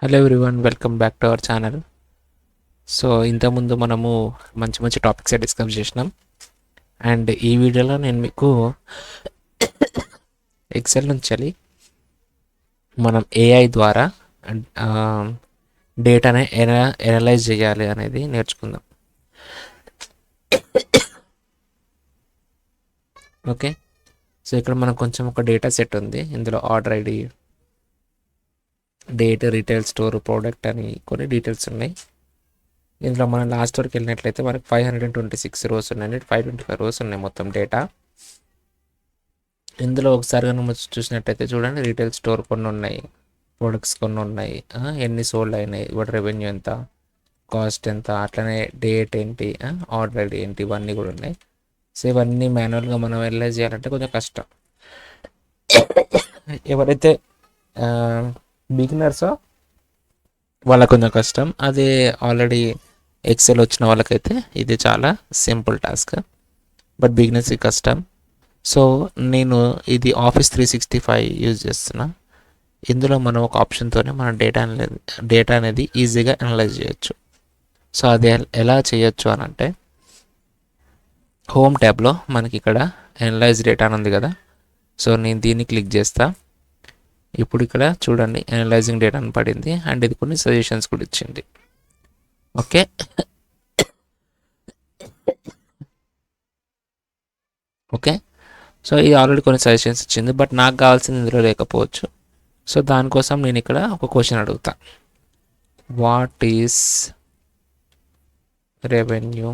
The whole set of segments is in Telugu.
Hello everyone, welcome back to our channel. So ఇంతకుముందు మనము మంచి మంచి టాపిక్స్ డిస్కస్ చేసినాం. అండ్ ఈ వీడియోలో నేను మీకు ఎక్సెల్ నుంచి మనం ఏఐ ద్వారా డేటాని ఎనలైజ్ చేయాలి అనేది నేర్చుకుందాం. ఓకే, సో ఇక్కడ మనకు కొంచెం ఒక డేటా సెట్ ఉంది. ఇందులో order ID, date, retail store, product అని కొన్ని డీటెయిల్స్ ఉన్నాయి. ఇందులో మనం లాస్ట్ వరకు వెళ్ళినట్లయితే మనకి 526 రోస్ ఉన్నాయి, 525 రోస్ ఉన్నాయి మొత్తం డేటా. ఇందులో ఒకసారి మనం చూసినట్టయితే చూడండి, రీటైల్ స్టోర్ కొన్ని ఉన్నాయి, ప్రొడక్ట్స్ కొన్ని ఉన్నాయి, ఎన్ని సోల్డ్ అయినాయి, వాటి రెవెన్యూ ఎంత, కాస్ట్ ఎంత, అట్లనే డేట్ ఏంటి, ఆర్డర్ ఐడి ఏంటి, ఇవన్నీ కూడా ఉన్నాయి. సో ఇవన్నీ మాన్యువల్గా మనం ఎనలైజ్ చేయాలంటే కొంచెం కష్టం. ఎవరైతే బిగినర్సో వాళ్ళకి కొంచెం కష్టం. అదే ఆల్రెడీ ఎక్సెల్ వచ్చిన వాళ్ళకైతే ఇది చాలా సింపుల్ టాస్క్, బట్ బిగినర్స్కి కష్టం. సో నేను ఇది ఆఫీస్ 365 యూజ్ చేస్తున్నా. ఇందులో మనం ఒక ఆప్షన్తోనే మన డేటా అనేది ఈజీగా అనలైజ్ చేయొచ్చు. సో అది ఎలా చేయొచ్చు అని అంటే, హోమ్ ట్యాబ్లో మనకి ఇక్కడ అనలైజ్ డేటా అని ఉంది కదా. సో నేను దీన్ని క్లిక్ చేస్తా. ఇప్పుడు ఇక్కడ చూడండి, అనలైజింగ్ డేటా అని పడింది. అండ్ ఇది కొన్ని సజెషన్స్ కూడా ఇచ్చింది. Okay, okay. సో ఇది ఆల్రెడీ కొన్ని సజెషన్స్ ఇచ్చింది, బట్ నాకు కావాల్సింది ఇందులో లేకపోవచ్చు. సో దానికోసం నేను ఇక్కడ ఒక క్వశ్చన్ అడుగుతా. What is revenue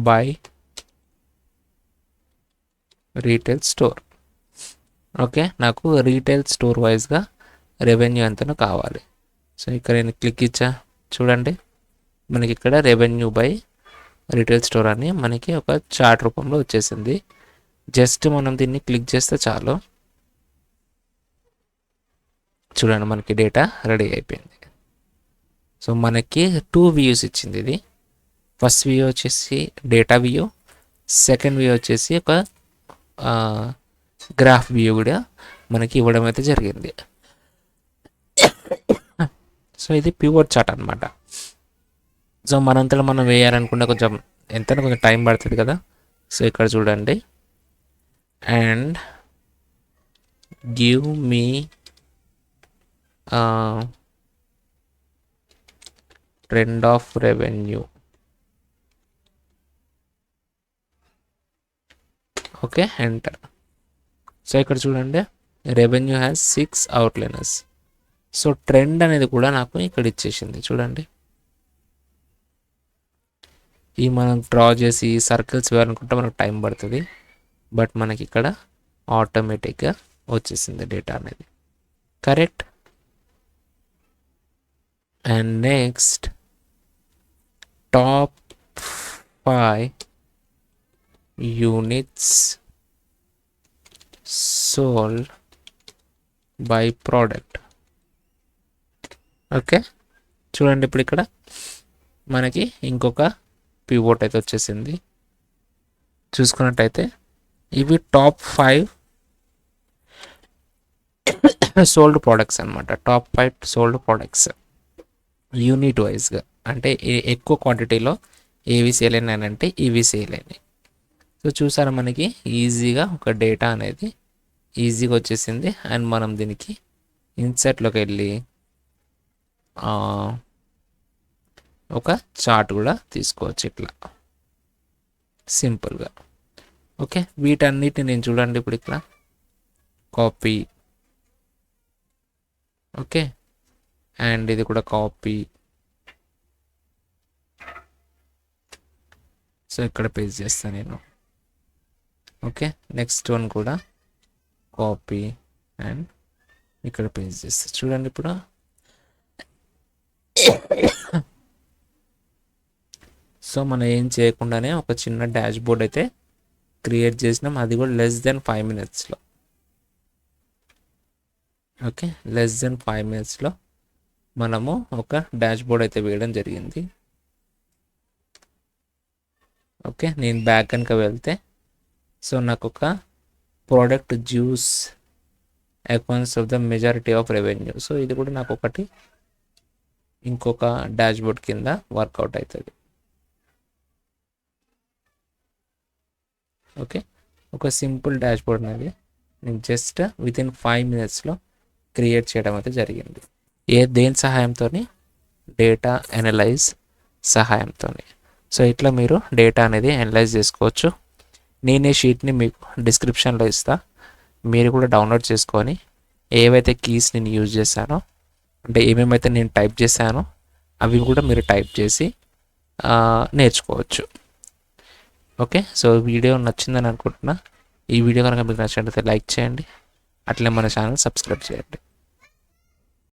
by retail store? Okay, నాకు రీటైల్ స్టోర్ వైజ్గా రెవెన్యూ ఎంతనో కావాలి. సో ఇక్కడ నేను క్లిక్ ఇచ్చా. చూడండి, మనకి ఇక్కడ రెవెన్యూ బై రీటైల్ స్టోర్ అని మనకి ఒక చార్ట్ రూపంలో వచ్చేసింది. జస్ట్ మనం దీన్ని క్లిక్ చేస్తే చాలు. చూడండి, మనకి డేటా రెడీ అయిపోయింది. సో మనకి 2 వ్యూస్ ఇచ్చింది ఇది. ఫస్ట్ వ్యూ వచ్చేసి డేటా వ్యూ, సెకండ్ వ్యూ వచ్చేసి ఒక గ్రాఫ్ వ్యూ కూడా మనకి ఇవ్వడం అయితే జరిగింది. సో ఇది ప్యూర్ చార్ట్ అనమాట. సో మనంతలో మనం వేయాలనుకుంటే కొంచెం టైం పడుతుంది కదా. సో ఇక్కడ చూడండి, and give me trend of revenue. Okay, enter. So ఇక్కడ చూడండి, revenue has 6 outliners. So trend అనేది కూడా నాకు ఇక్కడ ఇచ్చేసింది. చూడండి, ఈ మనం డ్రా చేసి సర్కిల్స్ వేయాలనుకుంటే మనకు టైం పడుతుంది, బట్ మనకి ఇక్కడ ఆటోమేటిక్గా వచ్చేసింది డేటా అనేది. Correct. And next, top 5 units sold by product. Okay, చూడండి, ఇప్పుడు ఇక్కడ మనకి ఇంకొక పివోట్ అయితే వచ్చేసింది. చూసుకున్నట్టయితే ఇవి టాప్ 5 సోల్డ్ ప్రోడక్ట్స్ అనమాట. టాప్ 5 సోల్డ్ ప్రోడక్ట్స్ యూనిట్ వైజ్గా, అంటే ఎక్కువ క్వాంటిటీలో ఏవి సేల్ అయినాయంటే ఇవి సేల్ అయినాయి. సో చూసారా, మనకి ఈజీగా ఒక డేటా అనేది ఈజీగా వచ్చేసింది. అండ్ మనం దీనికి ఇన్సర్ట్లోకి వెళ్ళి ఒక చార్ట్ కూడా తీసుకోవచ్చు ఇట్లా సింపుల్గా. ఓకే, వీటన్నిటిని నేను చూడండి ఇప్పుడు ఇక్కడ కాపీ. ఓకే, అండ్ ఇది కూడా కాపీ. సో ఇక్కడ పేస్ట్ చేస్తాను నేను. ఓకే, నెక్స్ట్ వన్ కూడా కాపీ అండ్ ఇక్కడ పేస్ట్ చేస్తా. చూడండి, ఇప్పుడు సో మనం ఏం చేయకుండానే ఒక చిన్న డాష్ బోర్డ్ అయితే క్రియేట్ చేసినాం. అది కూడా లెస్ దెన్ 5 మినిట్స్లో. ఓకే, లెస్ దెన్ 5 మినిట్స్లో మనము ఒక డాష్ బోర్డ్ అయితే వేయడం జరిగింది. ఓకే, నేను బ్యాక్ కనుక వెళ్తే, సో నాకు ఒక product juice accounts of the majority of revenue. So ఇది కూడా నాకు ఒకటి ఇంకొక డాష్బోర్డ్ కింద వర్కౌట్ అవుతుంది. ఓకే, ఒక సింపుల్ డాష్బోర్డ్ అనేది నేను జస్ట్ వితిన్ 5 minutesలో క్రియేట్ చేయడం అయితే జరిగింది. దేని సహాయంతో? డేటా అనలైజ్ సహాయంతో. సో ఇట్లా మీరు డేటా అనేది అనలైజ్ చేసుకోవచ్చు. నేనే షీట్ని మీకు డిస్క్రిప్షన్లో ఇస్తా, మీరు కూడా డౌన్లోడ్ చేసుకొని ఏవైతే కీస్ నేను యూజ్ చేశానో, అంటే ఏమేమైతే నేను టైప్ చేశానో అవి కూడా మీరు టైప్ చేసి నేర్చుకోవచ్చు. ఓకే, సో వీడియో నచ్చిందని అనుకుంటున్నా. ఈ వీడియో కనుక మీకు నచ్చినట్లయితే లైక్ చేయండి, అట్లే మన ఛానల్ సబ్స్క్రైబ్ చేయండి.